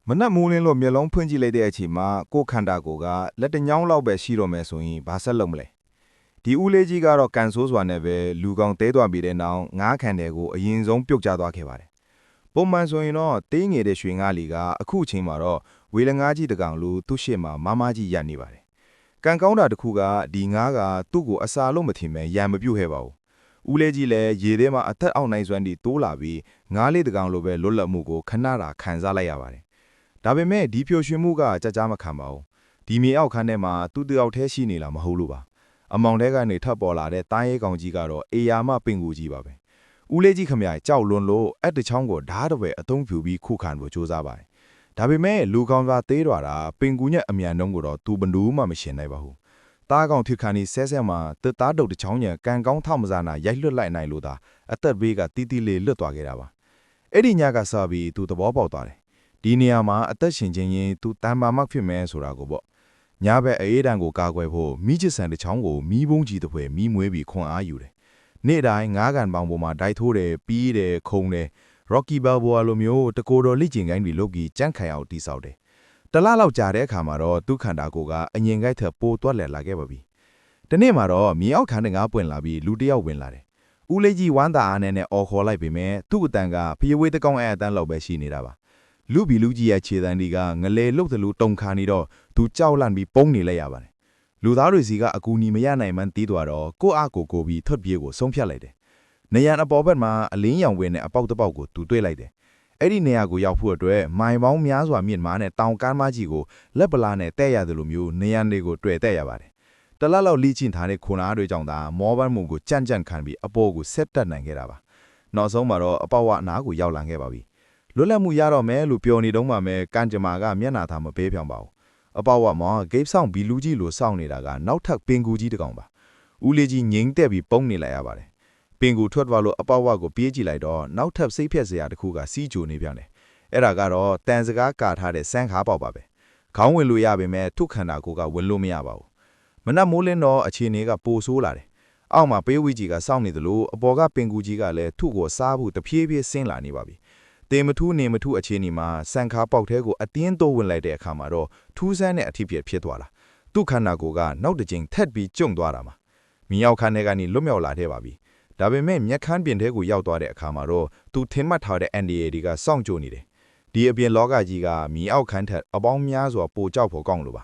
မနက်မိုးလင်းလို့မျက်လုံးဖွင့်ကြည့်လိုက်တဲ့အချိန်မှာကိုယ်ခန္ဓာကိုယ်ကလက်တညောင်းလောက်ပဲရှိတော့မယ်ဆိုရင်ဘာဆက်လုပ်မလဲဒီဦးလေးကြီးကတော့ကန်ဆိုးစွာနဲ့ပဲလူကောင်တဲသွားပြီးတဲ့နောက်ငါးခန်တွေကိုအရင်ဆုံးပြုတ်ကျသွားခဲ့ပါတယ်ပုံမှန်ဆိုရင်တော့တေးငယ်တဲ့ရွှေငါးလီကအခုအချိန်မှာတော့ဝေလငါးကြီးတကောင်လိုသူ့ရှေ့မှာမမကြီးရပ်နေပါတယ်ကန်ကောင်းတာတစ်ခုကဒီငါးကသူ့ကိုအစာလို့မထင်ပဲရံမပြုတ်ခဲ့ပါဘူးဦးလေးကြီးလည်းရေထဲမှာအသက်အောက်နိုင်စွမ်းတီတိုးလာပြီးငါးလေးတကောင်လိုပဲလွတ်လပ်မှုကိုခဏတာခံစားလိုက်ရပါတယ်ဒါပေမဲ့ဒီပျော်ရွှင်မှုကကြကြမခံပါဘူးဒီမြေအောက်ခန်းထဲမှာသူ့တယောက်တည်းရှိနေလားမဟုတ်လို့ပါအမောင်ထဲကနေထပ်ပေါ်လာတဲ့တားရဲကောင်ကြီးကတော့အေယာမပင်ကူကြီးပါပဲဦးလေးကြီးခမရကြောက်လွန်းလို့အဲ့တချောင်းကိုဓာတ်တပဲအသုံးပြပြီးခုခံဖို့ကြိုးစားပါတယ်ဒါပေမဲ့လူကောင်သာသေးတော်တာပင်ကူညက်အမြန်နှုံးကိုတော့သူဘလို့မှမရှင်နိုင်ပါဘူးတားကောင်ထိခါနီဆဲဆဲမှာတသားတုတ်တချောင်းညံကန်ကောင်းထောက်မစားနာရိုက်လွတ်လိုက်နိုင်လို့သာအသက်ဘေးကတီးတီးလေးလွတ်သွားခဲ့တာပါအဲ့ဒီညကစပြီးသူသဘောပေါက်သွားတယ်ဒီနေရာမှာအသက်ရှင်ခြင်းရင်သူတန်မာမတ်ဖြစ်မယ်ဆိုတာကိုပေါ့ညဘက်အေးတန်ကိုကာကွယ်ဖို့မိချစ်ဆန်တစ်ချောင်းကိုမီးဘုံကြီးတစ်ဖွဲမီးမွေးပြီးခွန်အားယူတယ်နေ့တိုင်းငါးကန်ပေါင်ပေါ်မှာဒိုက်ထိုးတယ်ပြီးတယ်ခုံတယ် Rocky Balboa လိုမျိုးတကိုယ်တော်လိကျင်ကိုင်းတွေလုတ်ပြီးကြန့်ခိုင်အောင်တိဆောက်တယ်တလားလောက်ကြာတဲ့အခါမှာတော့သူ့ခန္ဓာကိုယ်ကအငင်ကိုက်ထပ်ပိုးတွက်လက်လာခဲ့ပါပြီဒီနေ့မှာတော့မြေအောက်ခန်းတငါးပွင့်လာပြီးလူတစ်ယောက်ဝင်လာတယ်ဦးလေးကြီးဝမ်းသာအားနဲ့အော်ခေါ်လိုက်ပေမဲ့သူ့အတန်ကဖျေးဝေးတကောင်အတန်းလောက်ပဲရှိနေတာပါလူဘီလူကြီးရဲ့ခြေတန်းဒီကငလေလုတ်သလိုတုံခါနေတော့သူကြောက်လန့်ပြီးပုံနေလိုက်ရပါတယ်လူသားတွေစီကအကူအညီမရနိုင်မှန်းသိသွားတော့ကိုအားကိုပြီးထွက်ပြေးကိုဆုံးဖြတ်လိုက်တယ်နေရန်အပေါ်ဘက်မှာအလင်းရောင်ဝင်းနဲ့အပေါက်တစ်ပေါက်ကိုသူတွေ့လိုက်တယ်အဲ့ဒီနေရာကိုရောက်ဖို့အတွက်မိုင်ပေါင်းများစွာမြင့်မားနဲ့တောင်ကမ်းမကြီးကိုလက်ပလာနဲ့တဲ့ရတယ်လို့မျိုးနေရန်တွေကိုတွေ့တဲ့ရပါတယ်တလလောက်လိချင်းထားတဲ့ခုနာတွေကြောင့်သာမောပန်းမှုကိုကြန့်ခံပြီးအပေါ်ကိုဆက်တက်နိုင်ခဲ့တာပါနောက်ဆုံးမှာတော့အပေါက်ဝအနားကိုရောက်လာခဲ့ပါပြီလွတ်လပ်မှုရတော့မယ်လို့ပြောနေတော့မှပဲကန်ကြမာကမျက်နာသာမပေးဖြောင်းပါဘူးအပေါက်ဝမှာဂိတ်ဆောင်ဘီလူကြီးလိုစောင့်နေတာကနောက်ထပ်ပင်ကူကြီးတစ်ကောင်ပါဦးလေးကြီးငိမ့်တက်ပြီးပုံနေလိုက်ရပါတယ်ပင်ကူထွက်သွားလို့အပေါက်ဝကိုပြေးကြည့်လိုက်တော့နောက်ထပ်စိတ်ဖြက်စရာတစ်ခုကစီးကြိုနေပြန်တယ်အဲ့ဒါကတော့တန်စကားကာထားတဲ့စန်းခါပေါက်ပါပဲခေါင်းဝင်လို့ရပေမဲ့ထုခန္ဓာကိုယ်ကဝင်လို့မရပါဘူးမနက်မိုးလင်းတော့အခြေအနေကပိုဆိုးလာတယ်အောက်မှာပေးဝီကြီးကစောင့်နေသလိုအပေါ်ကပင်ကူကြီးကလည်းထုကိုစားဖို့တဖြည်းဖြည်းဆင်းလာနေပါပြီတင်မထူးနေမထူးအခြေအနေမှာစံခါပေါက်ထဲကိုအတင်းတိုးဝင်လိုက်တဲ့အခါမှာတော့ထူးဆန်းတဲ့အဖြစ်ဖြစ်သွားတာသူ့ခန္ဓာကိုယ်ကနောက်တစ်ကြိမ်ထက်ပြီးကျုံသွားတာမှာမြေအောက်ခန်းထဲကနေလွတ်မြောက်လာခဲ့ပါပြီဒါပေမဲ့မျက်ခမ်းပြင်ထဲကိုရောက်သွားတဲ့အခါမှာတော့သူထင်မှတ်ထားတဲ့အန်ဒီအေတွေကစောင့်ကြိုနေတယ်ဒီအပြင်လောကကြီးကမြေအောက်ခန်းထက်အပေါင်းများစွာပိုကြောက်ဖို့ကောင်းလို့ပါ